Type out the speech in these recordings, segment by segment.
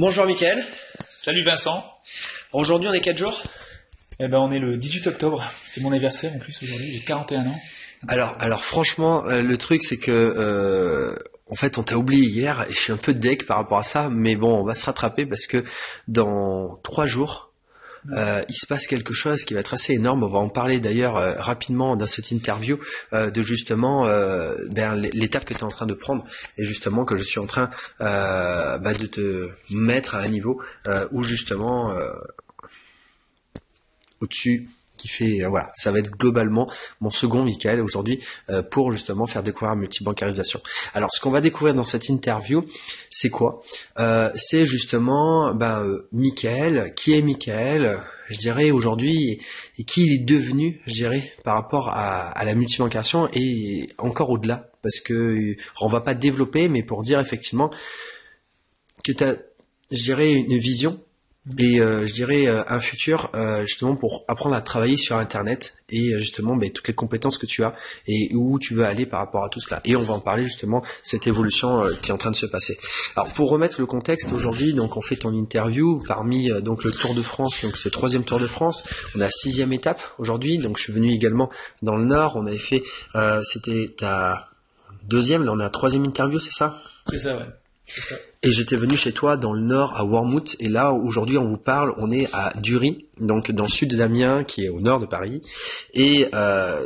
Bonjour Mickaël. Salut Vincent. Aujourd'hui on est 4 jours. On est le 18 octobre. C'est mon anniversaire en plus aujourd'hui. J'ai 41 ans. Alors franchement, le truc c'est que en fait on t'a oublié hier et je suis un peu deg par rapport à ça, mais bon on va se rattraper parce que dans 3 jours il se passe quelque chose qui va être assez énorme. On va en parler d'ailleurs rapidement dans cette interview de justement l'étape que tu es en train de prendre et justement que je suis en train de te mettre à un niveau où justement au-dessus qui fait voilà, ça va être globalement mon second Mickaël aujourd'hui pour justement faire découvrir la multibancarisation. Alors ce qu'on va découvrir dans cette interview, c'est quoi c'est justement Mickaël, qui est Mickaël, je dirais aujourd'hui, et qui il est devenu, je dirais, par rapport à la multibancarisation et encore au-delà, parce que on va pas développer, mais pour dire effectivement que tu as, je dirais, une vision et je dirais un futur justement pour apprendre à travailler sur Internet et justement toutes les compétences que tu as et où tu veux aller par rapport à tout cela. Et on va en parler justement cette évolution qui est en train de se passer. Alors pour remettre le contexte, aujourd'hui donc on fait ton interview parmi donc le Tour de France, donc c'est le 3e Tour de France. On a la 6e étape aujourd'hui, donc je suis venu également dans le Nord. On avait fait c'était ta 2e, là on est à 3e interview, c'est ça? C'est ça, ouais. C'est ça. Et j'étais venu chez toi dans le Nord à Wormhout et là aujourd'hui on vous parle, on est à Dury, donc dans le sud de l'Amiens qui est au nord de Paris et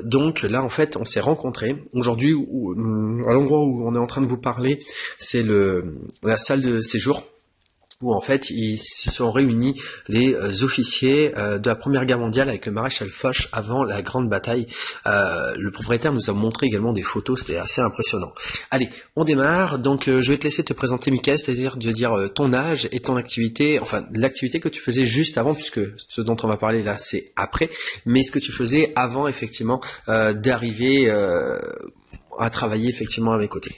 donc là en fait on s'est rencontrés aujourd'hui à l'endroit où on est en train de vous parler, c'est la salle de séjour où en fait ils se sont réunis les officiers de la Première Guerre mondiale avec le maréchal Foch avant la grande bataille. Le propriétaire nous a montré également des photos, c'était assez impressionnant. Allez, on démarre, donc je vais te laisser te présenter Mickaël, c'est-à-dire de dire ton âge et ton activité, enfin l'activité que tu faisais juste avant, puisque ce dont on va parler là c'est après, mais ce que tu faisais avant effectivement d'arriver à travailler effectivement à mes côtés.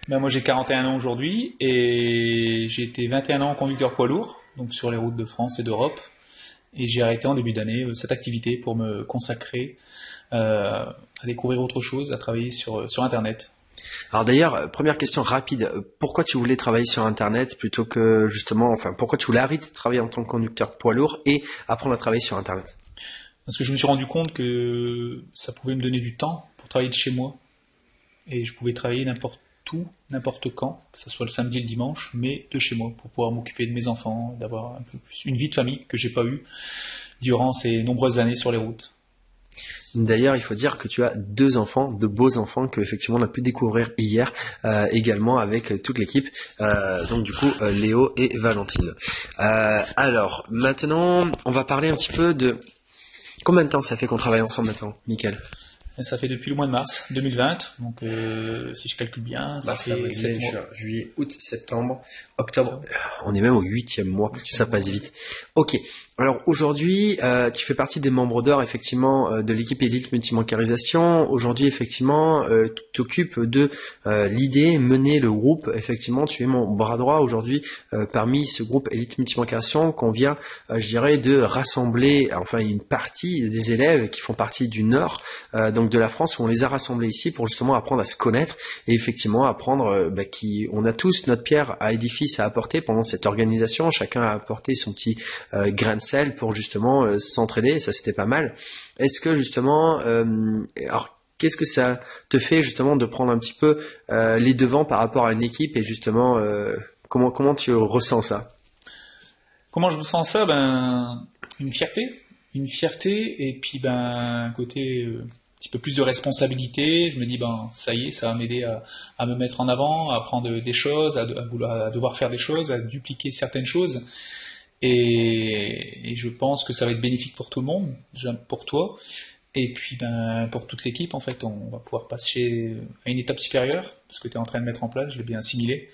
Moi j'ai 41 ans aujourd'hui et j'ai été 21 ans conducteur poids lourd, donc sur les routes de France et d'Europe. Et j'ai arrêté en début d'année cette activité pour me consacrer à découvrir autre chose, à travailler sur Internet. Alors d'ailleurs, première question rapide, pourquoi tu voulais travailler sur Internet plutôt que justement, pourquoi tu voulais arrêter de travailler en tant que conducteur poids lourd et apprendre à travailler sur Internet? Parce que je me suis rendu compte que ça pouvait me donner du temps pour travailler de chez moi. Et je pouvais travailler n'importe n'importe quand, que ce soit le samedi et le dimanche, mais de chez moi, pour pouvoir m'occuper de mes enfants, d'avoir un peu plus une vie de famille que j'ai pas eue durant ces nombreuses années sur les routes. D'ailleurs, il faut dire que tu as 2 enfants, de beaux enfants que effectivement on a pu découvrir hier également avec toute l'équipe. Donc du coup, Léo et Valentine. Alors maintenant, on va parler un petit peu de combien de temps ça fait qu'on travaille ensemble maintenant, Mickaël? Ça fait depuis le mois de mars 2020, donc si je calcule bien, ça fait 7 mois. Juillet, août, septembre, octobre. On est même au 8e mois, ça passe vite. Ok. Alors aujourd'hui, tu fais partie des membres d'or effectivement de l'équipe Elite Multibancarisation. Aujourd'hui effectivement, tu t'occupes de l'idée, mener le groupe. Effectivement, tu es mon bras droit aujourd'hui parmi ce groupe Elite Multibancarisation qu'on vient, je dirais, de rassembler. Enfin, une partie des élèves qui font partie du Nord, donc de la France, où on les a rassemblés ici pour justement apprendre à se connaître et effectivement apprendre on a tous notre pierre à édifice à apporter pendant cette organisation. Chacun a apporté son petit grain de sel pour justement s'entraider, ça c'était pas mal. Est-ce que justement, alors qu'est-ce que ça te fait justement de prendre un petit peu les devants par rapport à une équipe et justement comment tu ressens ça? Comment je ressens ça? Une fierté et puis un côté un petit peu plus de responsabilité. Je me dis ça y est, ça va m'aider à me mettre en avant, à apprendre des choses, à devoir faire des choses, à dupliquer certaines choses. Et je pense que ça va être bénéfique pour tout le monde, déjà pour toi, et puis pour toute l'équipe en fait. On va pouvoir passer à une étape supérieure, ce que tu es en train de mettre en place, je l'ai bien assimilé.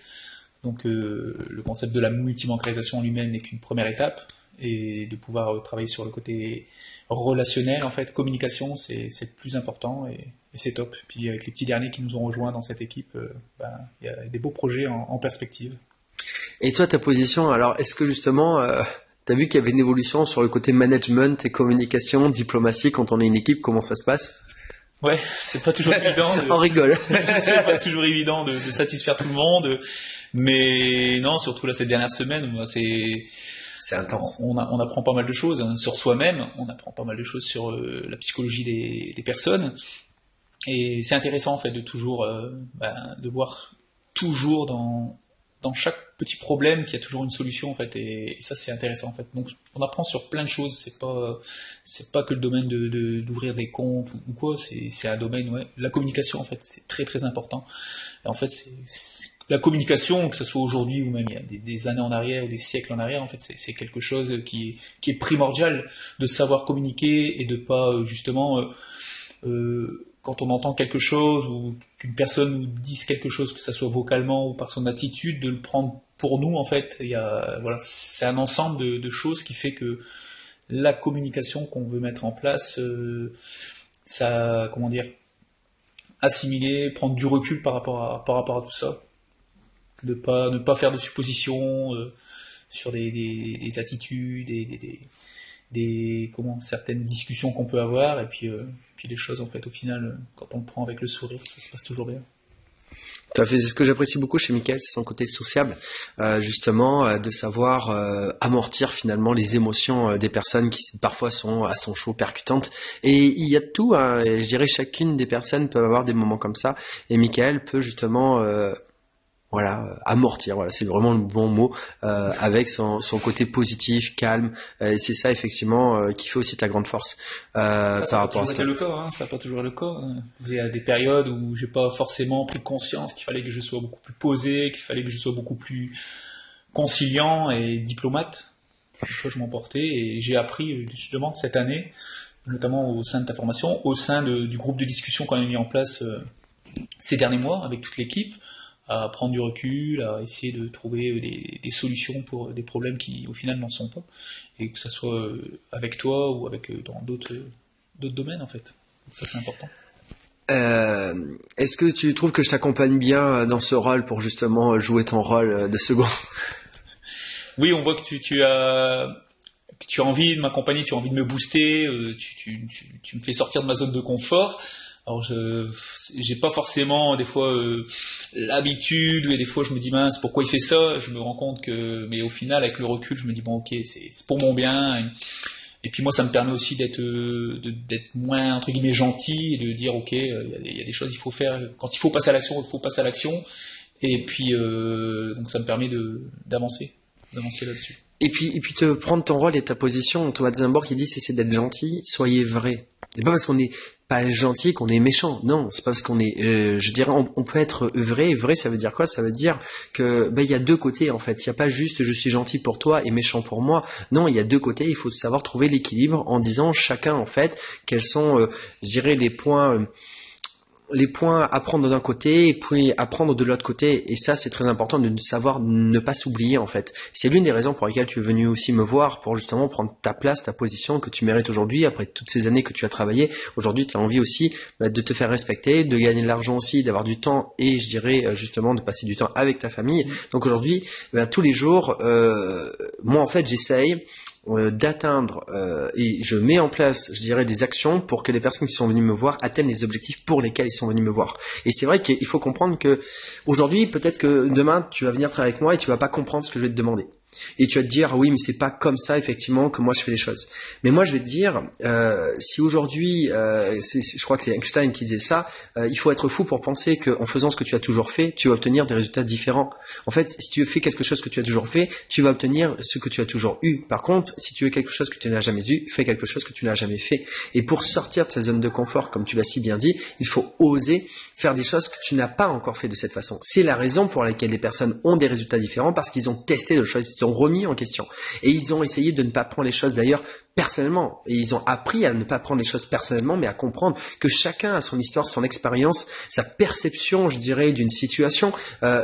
Donc le concept de la multibancarisation en lui-même n'est qu'une première étape, et de pouvoir travailler sur le côté relationnel en fait, communication, c'est le plus important et c'est top. Puis avec les petits derniers qui nous ont rejoints dans cette équipe, il y a des beaux projets en perspective. Et toi, ta position, alors est-ce que justement, tu as vu qu'il y avait une évolution sur le côté management et communication, diplomatie quand on est une équipe, comment ça se passe? Ouais, c'est pas toujours évident. On rigole. C'est pas toujours évident de satisfaire tout le monde. Mais non, surtout là ces dernières semaines, moi, C'est intense. on apprend pas mal de choses hein, sur soi-même, on apprend pas mal de choses sur la psychologie des personnes. Et c'est intéressant en fait de toujours de voir toujours dans chaque petit problème qu'il y a toujours une solution en fait et ça c'est intéressant en fait. Donc on apprend sur plein de choses, c'est pas que le domaine d'ouvrir des comptes ou quoi, c'est un domaine la communication en fait, c'est très très important. Et en fait la communication, que ce soit aujourd'hui ou même il y a des années en arrière ou des siècles en arrière, en fait c'est quelque chose qui est primordial de savoir communiquer et de pas justement quand on entend quelque chose ou qu'une personne nous dise quelque chose, que ça soit vocalement ou par son attitude, de le prendre pour nous en fait. Voilà, c'est un ensemble de choses qui fait que la communication qu'on veut mettre en place, ça, comment dire, assimiler, prendre du recul par rapport à tout ça, ne pas faire de suppositions sur des attitudes certaines discussions qu'on peut avoir et puis les choses en fait au final quand on le prend avec le sourire ça se passe toujours bien. Tout à fait, c'est ce que j'apprécie beaucoup chez Mickaël, c'est son côté sociable, justement de savoir amortir finalement les émotions des personnes qui parfois sont à son chaud, percutantes. Et il y a de tout, hein, et je dirais chacune des personnes peut avoir des moments comme ça, et Mickaël peut justement amortir, voilà, c'est vraiment le bon mot, avec son côté positif, calme, et c'est ça effectivement qui fait aussi ta grande force par rapport à ça. Ça n'a pas toujours été le cas. Il y a des périodes où j'ai pas forcément pris conscience qu'il fallait que je sois beaucoup plus posé, qu'il fallait que je sois beaucoup plus conciliant et diplomate. Parfois je m'emportais et j'ai appris justement cette année, notamment au sein de ta formation, au sein du groupe de discussion qu'on a mis en place ces derniers mois avec toute l'équipe, à prendre du recul, à essayer de trouver des solutions pour des problèmes qui au final n'en sont pas, et que ça soit avec toi ou avec dans d'autres domaines en fait. Donc ça c'est important. Est-ce que tu trouves que je t'accompagne bien dans ce rôle pour justement jouer ton rôle de second? Oui, on voit que tu as envie de m'accompagner, tu as envie de me booster, tu me fais sortir de ma zone de confort. Alors j'ai pas forcément des fois l'habitude, et des fois je me dis mince pourquoi il fait ça, je me rends compte mais au final avec le recul je me dis bon ok c'est pour mon bien et puis moi ça me permet aussi d'être moins entre guillemets gentil et de dire ok il y a des choses il faut faire, quand il faut passer à l'action il faut passer à l'action et puis donc ça me permet d'avancer là-dessus. Et puis te prendre ton rôle et ta position. Thomas Zimborg qui dit c'est d'être gentil, soyez vrai. C'est pas parce qu'on est pas gentil qu'on est méchant. Non, c'est pas parce qu'on est. Je dirais, on peut être vrai. Vrai, ça veut dire quoi? Ça veut dire que il y a deux côtés en fait. Il y a pas juste je suis gentil pour toi et méchant pour moi. Non, il y a deux côtés. Il faut savoir trouver l'équilibre en disant chacun en fait quels sont, je dirais, les points à prendre d'un côté et puis à prendre de l'autre côté, et ça c'est très important de savoir ne pas s'oublier en fait. C'est l'une des raisons pour lesquelles tu es venu aussi me voir, pour justement prendre ta place, ta position que tu mérites aujourd'hui après toutes ces années que tu as travaillé. Aujourd'hui tu as envie aussi de te faire respecter, de gagner de l'argent aussi, d'avoir du temps et je dirais justement de passer du temps avec ta famille. Donc aujourd'hui tous les jours moi en fait j'essaye d'atteindre et je mets en place, je dirais, des actions pour que les personnes qui sont venues me voir atteignent les objectifs pour lesquels ils sont venus me voir. Et c'est vrai qu'il faut comprendre que aujourd'hui, peut-être que demain, tu vas venir travailler avec moi et tu vas pas comprendre ce que je vais te demander. Et tu vas te dire, ah oui, mais c'est pas comme ça, effectivement, que moi je fais les choses. Mais moi, je vais te dire, si aujourd'hui, je crois que c'est Einstein qui disait ça, il faut être fou pour penser qu'en faisant ce que tu as toujours fait, tu vas obtenir des résultats différents. En fait, si tu fais quelque chose que tu as toujours fait, tu vas obtenir ce que tu as toujours eu. Par contre, si tu veux quelque chose que tu n'as jamais eu, fais quelque chose que tu n'as jamais fait. Et pour sortir de sa zone de confort, comme tu l'as si bien dit, il faut oser faire des choses que tu n'as pas encore fait de cette façon. C'est la raison pour laquelle les personnes ont des résultats différents, parce qu'ils ont testé de choses, ils se sont remis en question. Et ils ont essayé de ne pas prendre les choses d'ailleurs personnellement. Et ils ont appris à ne pas prendre les choses personnellement, mais à comprendre que chacun a son histoire, son expérience, sa perception, je dirais, d'une situation.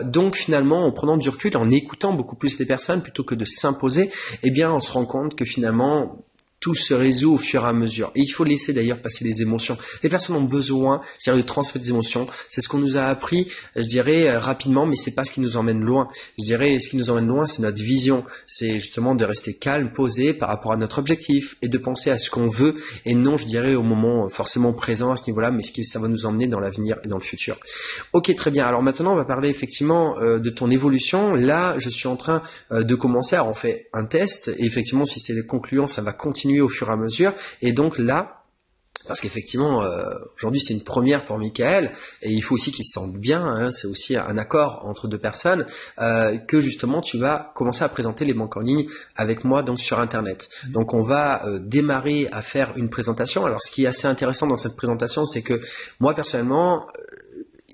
Donc finalement, en prenant du recul, en écoutant beaucoup plus les personnes, plutôt que de s'imposer, eh bien on se rend compte que finalement, tout se résout au fur et à mesure. Et il faut laisser d'ailleurs passer les émotions. Les personnes ont besoin, je dirais, de transmettre des émotions. C'est ce qu'on nous a appris, je dirais, rapidement, mais c'est pas ce qui nous emmène loin. Je dirais, ce qui nous emmène loin, c'est notre vision. C'est justement de rester calme, posé par rapport à notre objectif et de penser à ce qu'on veut et non, je dirais, au moment forcément présent à ce niveau-là, mais ce qui ça va nous emmener dans l'avenir et dans le futur. Ok, très bien. Alors maintenant, on va parler effectivement de ton évolution. Là, je suis en train de commencer. Alors, on fait un test et effectivement, si c'est concluant, ça va continuer au fur et à mesure. Et donc là, parce qu'effectivement, aujourd'hui, c'est une première pour Michael, et il faut aussi qu'il se sente bien, hein, c'est aussi un accord entre deux personnes, que justement, tu vas commencer à présenter les banques en ligne avec moi donc sur Internet. Donc, on va démarrer à faire une présentation. Alors, ce qui est assez intéressant dans cette présentation, c'est que moi, personnellement,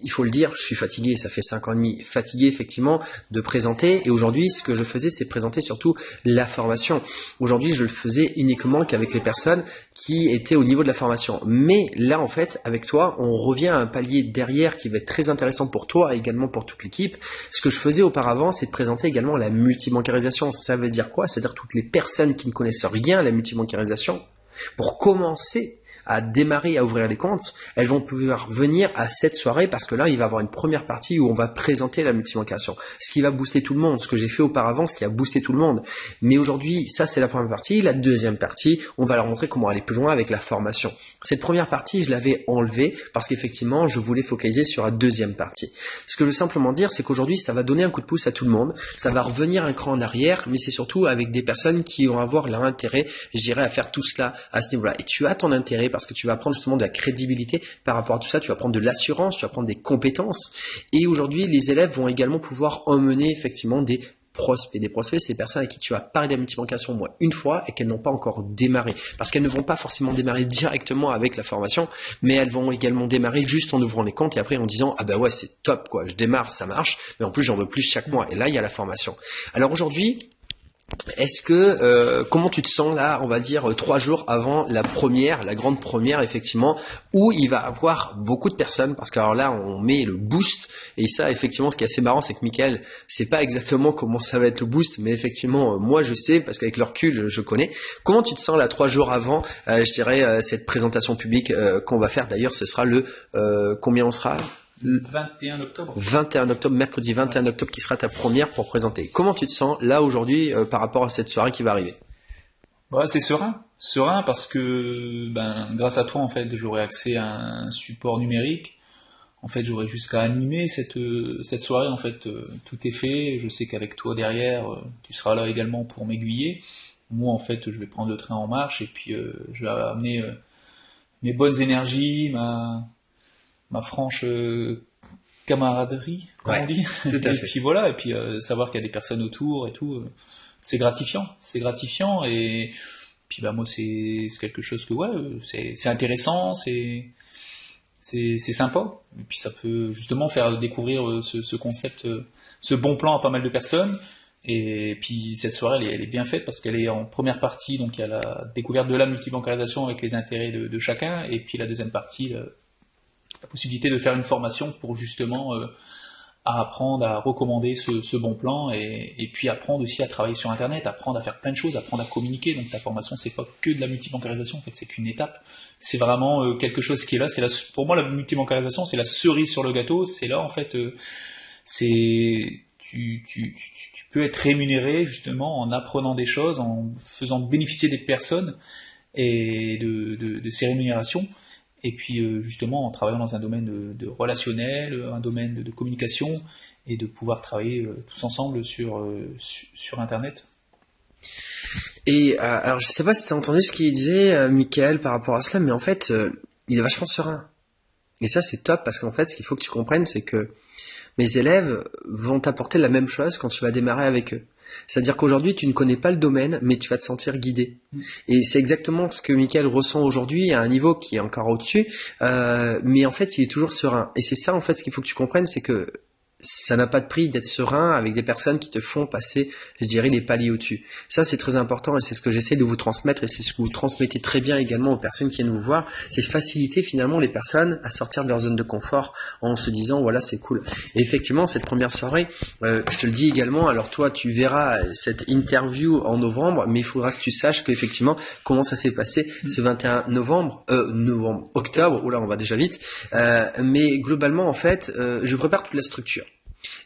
il faut le dire, je suis fatigué, ça fait 5 ans et demi, fatigué effectivement de présenter, et aujourd'hui ce que je faisais c'est présenter surtout la formation. Aujourd'hui je le faisais uniquement qu'avec les personnes qui étaient au niveau de la formation, mais là en fait avec toi on revient à un palier derrière qui va être très intéressant pour toi et également pour toute l'équipe. Ce que je faisais auparavant c'est de présenter également la multibancarisation. Ça veut dire quoi? C'est-à-dire toutes les personnes qui ne connaissent rien à la multibancarisation, pour commencer à démarrer à ouvrir les comptes, elles vont pouvoir venir à cette soirée parce que là, il va y avoir une première partie où on va présenter la multibancation. Ce qui va booster tout le monde, ce que j'ai fait auparavant, ce qui a boosté tout le monde. Mais aujourd'hui, ça c'est la première partie. La deuxième partie, on va leur montrer comment aller plus loin avec la formation. Cette première partie, je l'avais enlevée parce qu'effectivement, je voulais focaliser sur la deuxième partie. Ce que je veux simplement dire, c'est qu'aujourd'hui, ça va donner un coup de pouce à tout le monde. Ça va revenir un cran en arrière, mais c'est surtout avec des personnes qui vont avoir leur intérêt, je dirais, à faire tout cela à ce niveau-là. Et tu as ton intérêt parce que tu vas prendre justement de la crédibilité par rapport à tout ça, tu vas prendre de l'assurance, tu vas prendre des compétences. Et aujourd'hui, les élèves vont également pouvoir emmener effectivement des prospects. Des prospects, c'est des personnes à qui tu as parlé de la multibancation au moins une fois et qu'elles n'ont pas encore démarré. Parce qu'elles ne vont pas forcément démarrer directement avec la formation, mais elles vont également démarrer juste en ouvrant les comptes et après en disant « Ah bah ouais, c'est top quoi, je démarre, ça marche, mais en plus j'en veux plus chaque mois. » Et là, il y a la formation. Alors aujourd'hui, est-ce que comment tu te sens là, on va dire 3 jours avant la première, la grande première effectivement, où il va avoir beaucoup de personnes, parce que alors là on met le boost, et ça effectivement ce qui est assez marrant c'est que Michael sait pas exactement comment ça va être le boost, mais effectivement moi je sais parce qu'avec le recul je connais. Comment tu te sens là 3 jours avant, je dirais cette présentation publique qu'on va faire, d'ailleurs ce sera le combien on sera? Le 21 octobre. 21 octobre, mercredi 21 octobre qui sera ta première pour présenter. Comment tu te sens là aujourd'hui par rapport à cette soirée qui va arriver? Bah, c'est serein parce que grâce à toi en fait j'aurai accès à un support numérique. En fait j'aurai juste qu'à animer cette soirée en fait tout est fait. Je sais qu'avec toi derrière tu seras là également pour m'aiguiller. Moi en fait je vais prendre le train en marche et puis je vais amener mes bonnes énergies, ma franche camaraderie, comme Ouais, on dit. tout à Et fait. puis voilà, et puis savoir qu'il y a des personnes autour et tout, c'est gratifiant. Et puis moi c'est quelque chose que ouais, c'est intéressant, c'est sympa. Et puis ça peut justement faire découvrir ce concept, ce bon plan à pas mal de personnes. Et puis cette soirée elle est bien faite parce qu'elle est en première partie, donc il y a la découverte de la multibancarisation avec les intérêts de chacun, et puis la deuxième partie, la possibilité de faire une formation pour justement à apprendre à recommander ce bon plan, et puis apprendre aussi à travailler sur Internet, apprendre à faire plein de choses, apprendre à communiquer. Donc ta formation c'est pas que de la multibancarisation, en fait c'est qu'une étape, c'est vraiment quelque chose qui est là. Pour moi la multibancarisation c'est la cerise sur le gâteau. C'est là en fait c'est tu peux être rémunéré justement en apprenant des choses, en faisant bénéficier des personnes et de ces rémunérations. Et puis justement en travaillant dans un domaine de relationnel, un domaine de communication, et de pouvoir travailler tous ensemble sur Internet. Et alors je sais pas si tu as entendu ce qu'il disait Michael par rapport à cela, mais en fait il est vachement serein. Et ça c'est top parce qu'en fait ce qu'il faut que tu comprennes c'est que mes élèves vont t'apporter la même chose quand tu vas démarrer avec eux. C'est-à-dire qu'aujourd'hui, tu ne connais pas le domaine, mais tu vas te sentir guidé. Et c'est exactement ce que Michael ressent aujourd'hui à un niveau qui est encore au-dessus, mais en fait, il est toujours serein. Et c'est ça, en fait, ce qu'il faut que tu comprennes, c'est que ça n'a pas de prix d'être serein avec des personnes qui te font passer, je dirais, les paliers au-dessus. Ça, c'est très important et c'est ce que j'essaie de vous transmettre et c'est ce que vous transmettez très bien également aux personnes qui viennent vous voir. C'est faciliter finalement les personnes à sortir de leur zone de confort en se disant, voilà, c'est cool. Et effectivement, cette première soirée, je te le dis également, alors toi, tu verras cette interview en novembre, mais il faudra que tu saches qu'effectivement, comment ça s'est passé ce 21 octobre, oula, on va déjà vite, mais globalement, en fait, je prépare toute la structure.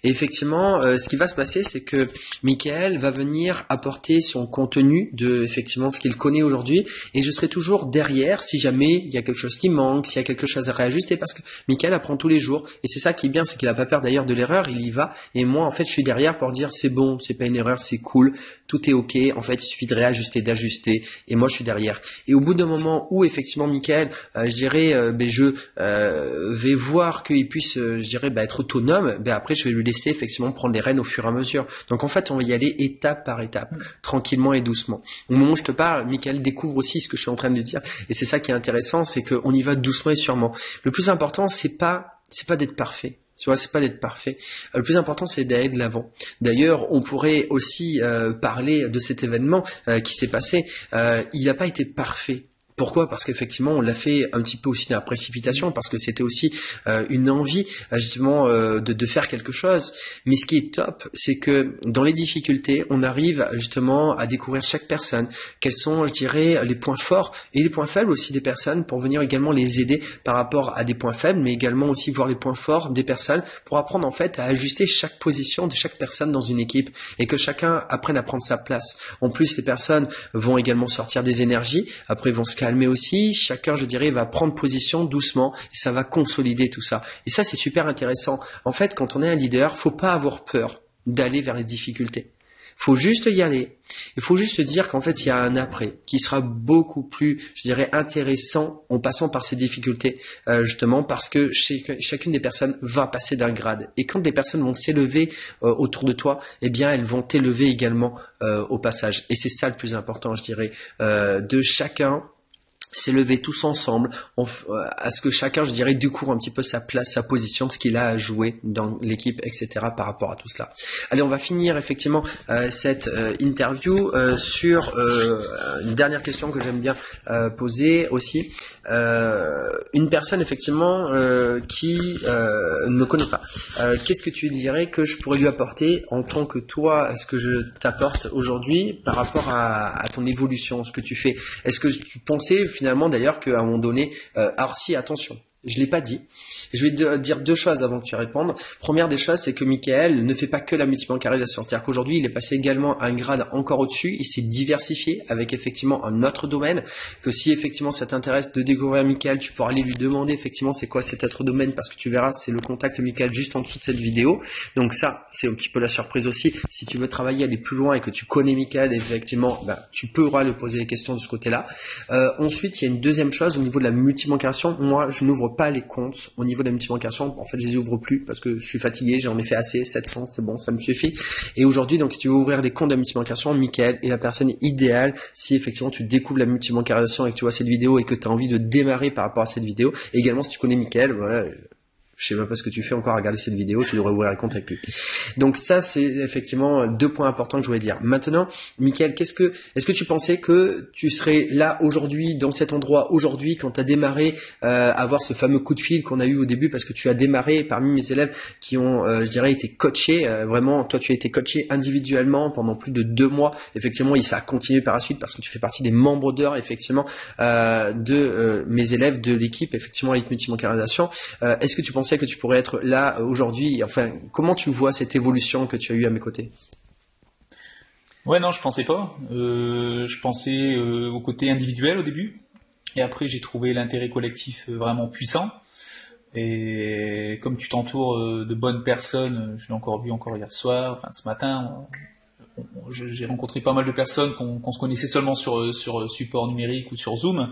Et effectivement, ce qui va se passer, c'est que Michael va venir apporter son contenu de effectivement ce qu'il connaît aujourd'hui, et je serai toujours derrière si jamais il y a quelque chose qui manque, s'il y a quelque chose à réajuster, parce que Michael apprend tous les jours, et c'est ça qui est bien, c'est qu'il a pas peur d'ailleurs de l'erreur, il y va, et moi en fait je suis derrière pour dire c'est bon, c'est pas une erreur, c'est cool, tout est ok, en fait il suffit de réajuster, d'ajuster, et moi je suis derrière. Et au bout d'un moment où effectivement Michael, je dirais, vais voir qu'il puisse, je dirais, être autonome, après je vais lui laisser effectivement prendre les rênes au fur et à mesure. Donc en fait, on va y aller étape par étape, tranquillement et doucement. Au moment où je te parle, Michael découvre aussi ce que je suis en train de dire, et c'est ça qui est intéressant, c'est qu'on y va doucement et sûrement. Le plus important, c'est pas d'être parfait. Tu vois, c'est pas d'être parfait. Le plus important, c'est d'aller de l'avant. D'ailleurs, on pourrait aussi parler de cet événement qui s'est passé. Il n'a pas été parfait. Pourquoi? Parce qu'effectivement, on l'a fait un petit peu aussi dans la précipitation, parce que c'était aussi une envie justement de faire quelque chose. Mais ce qui est top, c'est que dans les difficultés, on arrive justement à découvrir chaque personne, quels sont, je dirais, les points forts et les points faibles aussi des personnes, pour venir également les aider par rapport à des points faibles, mais également aussi voir les points forts des personnes, pour apprendre en fait à ajuster chaque position de chaque personne dans une équipe, et que chacun apprenne à prendre sa place. En plus, les personnes vont également sortir des énergies, après vont se calmer aussi, chacun, je dirais, va prendre position doucement, et ça va consolider tout ça. Et ça, c'est super intéressant. En fait, quand on est un leader, faut pas avoir peur d'aller vers les difficultés. Faut juste y aller. Il faut juste dire qu'en fait, il y a un après qui sera beaucoup plus, je dirais, intéressant en passant par ces difficultés, justement parce que chacune des personnes va passer d'un grade. Et quand les personnes vont s'élever autour de toi, eh bien, elles vont t'élever également au passage. Et c'est ça le plus important, je dirais, de chacun. S'élever tous ensemble à ce que chacun, je dirais, découvre un petit peu sa place, sa position, ce qu'il a à jouer dans l'équipe, etc. par rapport à tout cela. Allez, on va finir effectivement cette interview sur une dernière question que j'aime bien poser aussi. Une personne effectivement qui ne me connaît pas. Qu'est-ce que tu dirais que je pourrais lui apporter en tant que toi, ce que je t'apporte aujourd'hui par rapport à ton évolution, ce que tu fais? Est-ce que tu pensais finalement d'ailleurs qu'à un moment donné, alors si, attention, je l'ai pas dit. Je vais te dire deux choses avant que tu répondes. Première des choses, c'est que Michael ne fait pas que la multibancarisation. C'est-à-dire qu'aujourd'hui, il est passé également à un grade encore au-dessus. Il s'est diversifié avec effectivement un autre domaine. Que si effectivement ça t'intéresse de découvrir Michael, tu pourras aller lui demander effectivement c'est quoi cet autre domaine, parce que tu verras, c'est le contact Michael juste en dessous de cette vidéo. Donc ça, c'est un petit peu la surprise aussi. Si tu veux travailler, aller plus loin et que tu connais Michael, effectivement, tu pourras lui poser des questions de ce côté-là. Ensuite, il y a une deuxième chose au niveau de la multibancarisation. Moi, je n'ouvre pas les comptes au niveau de la multibancarisation. En fait, je les ouvre plus parce que je suis fatigué, j'en ai fait assez, 700, c'est bon, ça me suffit. Et aujourd'hui, donc, si tu veux ouvrir des comptes de la multibancarisation, Michael est la personne idéale si effectivement tu découvres la multibancarisation et que tu vois cette vidéo et que tu as envie de démarrer par rapport à cette vidéo. Et également, si tu connais Michael, voilà, je sais même pas ce que tu fais encore à regarder cette vidéo, tu devrais ouvrir un compte avec lui. Donc ça, c'est effectivement deux points importants que je voulais dire. Maintenant, Michael, est-ce que tu pensais que tu serais là aujourd'hui, dans cet endroit aujourd'hui, quand tu as démarré à avoir ce fameux coup de fil qu'on a eu au début, parce que tu as démarré parmi mes élèves qui ont, je dirais, été coachés, vraiment, toi tu as été coaché individuellement pendant plus de 2 mois. Effectivement, ça a continué par la suite parce que tu fais partie des membres d'heure, effectivement, de mes élèves de l'équipe, effectivement, Elite Multibancarisation. Est-ce que tu pensais que tu pourrais être là aujourd'hui? Enfin, comment tu vois cette évolution que tu as eue à mes côtés? Ouais, non, je pensais pas. Je pensais au côté individuel au début. Et après, j'ai trouvé l'intérêt collectif vraiment puissant. Et comme tu t'entoures de bonnes personnes, je l'ai encore vu hier soir, enfin ce matin, j'ai rencontré pas mal de personnes qu'on se connaissait seulement sur support numérique ou sur Zoom.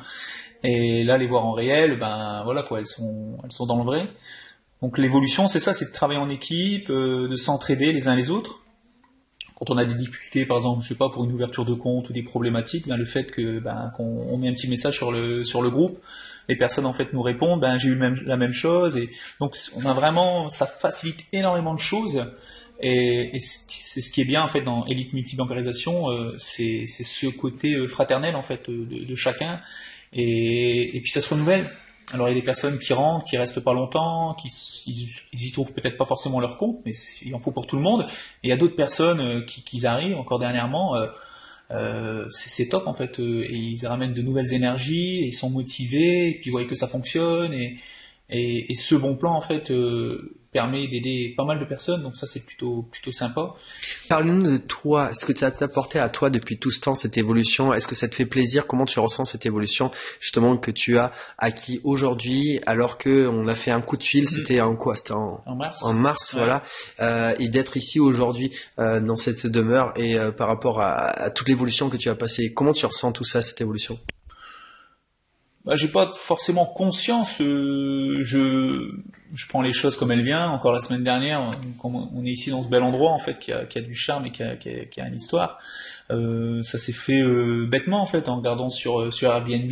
Et là, les voir en réel, ben voilà quoi, elles sont dans le vrai. Donc l'évolution, c'est ça, c'est de travailler en équipe, de s'entraider les uns les autres. Quand on a des difficultés, par exemple, je sais pas, pour une ouverture de compte ou des problématiques, ben le fait qu'on met un petit message sur le groupe, les personnes en fait nous répondent, j'ai eu la même chose, et donc ça facilite énormément de choses. Et c'est ce qui est bien en fait dans Elite Multibancarisation, c'est ce côté fraternel en fait de chacun, et puis ça se renouvelle. Alors il y a des personnes qui rentrent, qui restent pas longtemps, ils y trouvent peut-être pas forcément leur compte, mais il en faut pour tout le monde. Et il y a d'autres personnes qui arrivent encore dernièrement, c'est top en fait, et ils ramènent de nouvelles énergies, et ils sont motivés, et puis ils voient que ça fonctionne, et ce bon plan en fait permet d'aider pas mal de personnes, donc ça c'est plutôt sympa. Parle-nous de toi, ce que ça t'a apporté à toi depuis tout ce temps, cette évolution. Est-ce que ça te fait plaisir? Comment tu ressens cette évolution justement que tu as acquis aujourd'hui, alors que on a fait un coup de fil, c'était en quoi? C'était en mars. En mars, ouais. Voilà. Et d'être ici aujourd'hui dans cette demeure, et par rapport à toute l'évolution que tu as passée, comment tu ressens tout ça, cette évolution? J'ai pas forcément conscience, je prends les choses comme elles viennent. Encore la semaine dernière, on est ici dans ce bel endroit en fait qui a du charme et qui a une histoire. Ça s'est fait bêtement en fait en regardant sur Airbnb.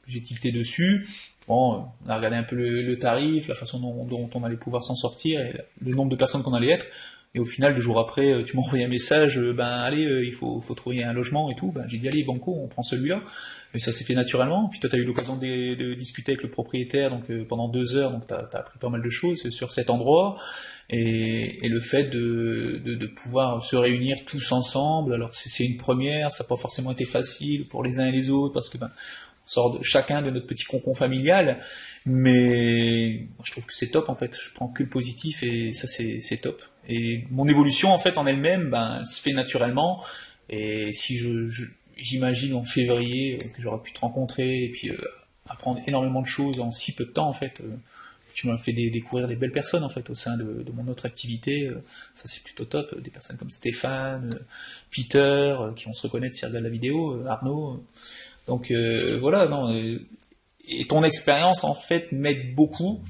J'ai tilté dessus. Bon, on a regardé un peu le tarif, la façon dont on allait pouvoir s'en sortir, et le nombre de personnes qu'on allait être. Et au final, 2 jours après, tu m'as envoyé un message, allez, il faut trouver un logement et tout. J'ai dit allez, banco, on prend celui-là. Et ça s'est fait naturellement. Puis toi, tu as eu l'occasion de discuter avec le propriétaire, donc pendant 2 heures, donc tu as appris pas mal de choses sur cet endroit. Et le fait de pouvoir se réunir tous ensemble, alors c'est une première, ça n'a pas forcément été facile pour les uns et les autres, parce que on sort chacun de notre petit cocon familial, mais je trouve que c'est top en fait. Je prends que le positif, et ça c'est top. Et mon évolution en fait en elle-même, elle se fait naturellement. Et si j'imagine en février que j'aurais pu te rencontrer et puis apprendre énormément de choses en si peu de temps en fait. Tu m'as fait découvrir des belles personnes en fait au sein de mon autre activité. Ça c'est plutôt top. Des personnes comme Stéphane, Peter, qui vont se reconnaître s'ils regardent la vidéo, Arnaud. Donc voilà, non. Et ton expérience en fait m'aide beaucoup.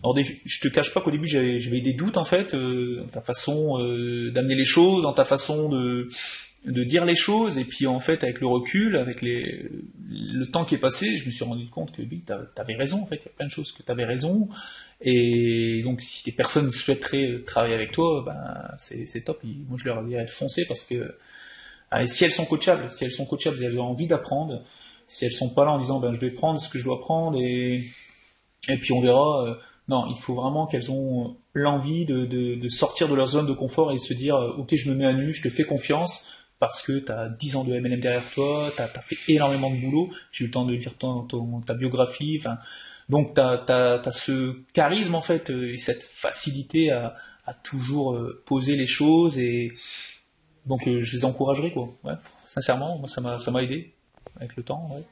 Alors je te cache pas qu'au début j'avais des doutes en fait dans ta façon d'amener les choses, dans ta façon de dire les choses, et puis en fait avec le recul, avec le temps qui est passé, je me suis rendu compte que oui, t'avais raison en fait, il y a plein de choses que t'avais raison, et donc si des personnes souhaiteraient travailler avec toi, c'est top. Moi je leur dirais de foncer, parce que si elles sont coachables, si elles ont envie d'apprendre, si elles sont pas là en disant je vais prendre ce que je dois prendre et puis on verra. Non, il faut vraiment qu'elles ont l'envie de sortir de leur zone de confort et de se dire ok, je me mets à nu, je te fais confiance, parce que tu as 10 ans de MLM derrière toi, tu as fait énormément de boulot, j'ai eu le temps de lire ta biographie, donc tu as ce charisme en fait, et cette facilité à toujours poser les choses, et donc je les encouragerai quoi. Ouais, sincèrement, moi ça m'a aidé avec le temps. Ouais.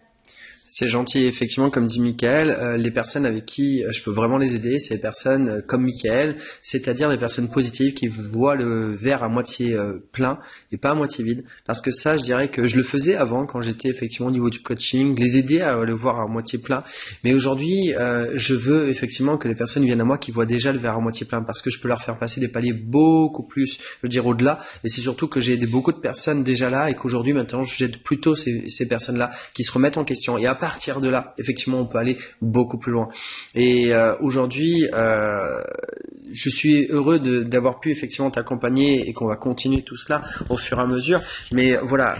C'est gentil, effectivement, comme dit Michael, les personnes avec qui je peux vraiment les aider, c'est les personnes comme Michael, c'est-à-dire les personnes positives qui voient le verre à moitié plein et pas à moitié vide. Parce que ça, je dirais que je le faisais avant quand j'étais effectivement au niveau du coaching, les aider à le voir à moitié plein. Mais aujourd'hui, je veux effectivement que les personnes viennent à moi qui voient déjà le verre à moitié plein, parce que je peux leur faire passer des paliers beaucoup plus, je veux dire au-delà. Et c'est surtout que j'ai aidé beaucoup de personnes déjà là, et qu'aujourd'hui maintenant j'aide plutôt ces personnes-là qui se remettent en question. Et à partir de là, effectivement, on peut aller beaucoup plus loin. Et aujourd'hui, je suis heureux d'avoir pu effectivement t'accompagner, et qu'on va continuer tout cela au fur et à mesure. Mais voilà,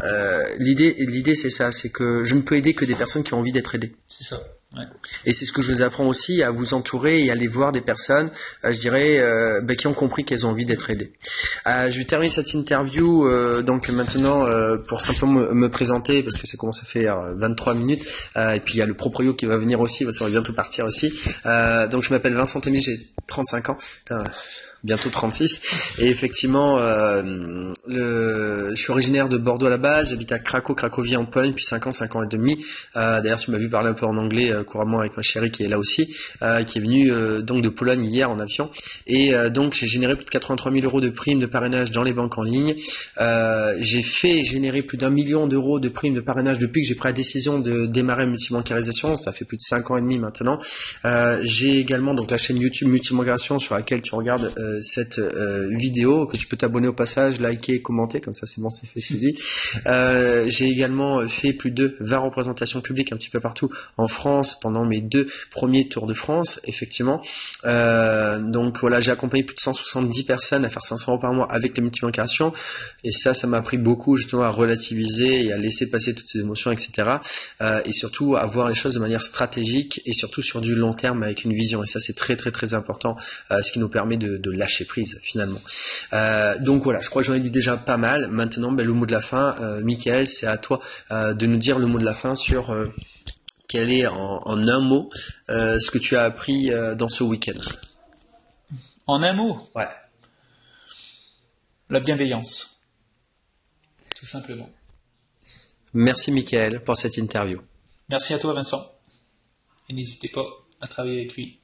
l'idée c'est ça, c'est que je ne peux aider que des personnes qui ont envie d'être aidées. C'est ça. Ouais. Et c'est ce que je vous apprends aussi, à vous entourer et à aller voir des personnes, je dirais, qui ont compris qu'elles ont envie d'être aidées. Je vais terminer cette interview donc maintenant pour simplement me présenter, parce que ça commence à faire 23 minutes, et puis il y a le proprio qui va venir aussi, parce qu'on va bientôt partir aussi. Donc je m'appelle Vincent Thémy, j'ai 35 ans. Bientôt 36, et effectivement je suis originaire de Bordeaux à la base, j'habite à Cracovie en Pologne depuis 5 ans et demi. D'ailleurs tu m'as vu parler un peu en anglais couramment avec ma chérie qui est là aussi, qui est venue donc de Pologne hier en avion, et donc j'ai généré plus de 83 000 € de primes de parrainage dans les banques en ligne. J'ai fait générer plus d'1 million d'euros de primes de parrainage depuis que j'ai pris la décision de démarrer Multibancarisation, ça fait plus de 5 ans et demi maintenant. J'ai également donc la chaîne YouTube Multibancarisation sur laquelle tu regardes cette vidéo, que tu peux t'abonner au passage, liker, commenter, comme ça c'est bon, c'est fait, c'est dit. J'ai également fait plus de 20 représentations publiques un petit peu partout en France pendant mes 2 premiers Tours de France, effectivement. Donc voilà, j'ai accompagné plus de 170 personnes à faire 500 € par mois avec les multibancations, et ça m'a appris beaucoup justement à relativiser et à laisser passer toutes ces émotions, etc. Et surtout à voir les choses de manière stratégique et surtout sur du long terme avec une vision, et ça c'est très très très important, ce qui nous permet de lâcher prise finalement. Donc voilà, je crois que j'en ai dit déjà pas mal. Maintenant le mot de la fin, Michael, c'est à toi de nous dire le mot de la fin sur quel est en un mot ce que tu as appris dans ce week-end. En un mot, Ouais. la bienveillance, tout simplement. Merci Michael pour cette interview. Merci à toi Vincent, et n'hésitez pas à travailler avec lui.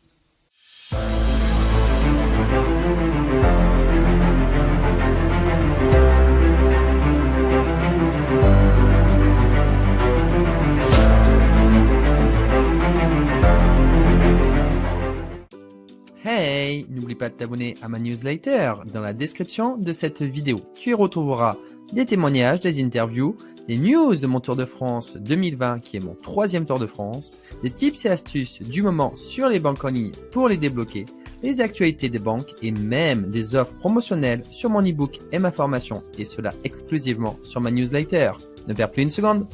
Hey, n'oublie pas de t'abonner à ma newsletter dans la description de cette vidéo. Tu y retrouveras des témoignages, des interviews, des news de mon Tour de France 2020 qui est mon 3e Tour de France, des tips et astuces du moment sur les banques en ligne pour les débloquer, les actualités des banques et même des offres promotionnelles sur mon ebook et ma formation, et cela exclusivement sur ma newsletter. Ne perds plus une seconde.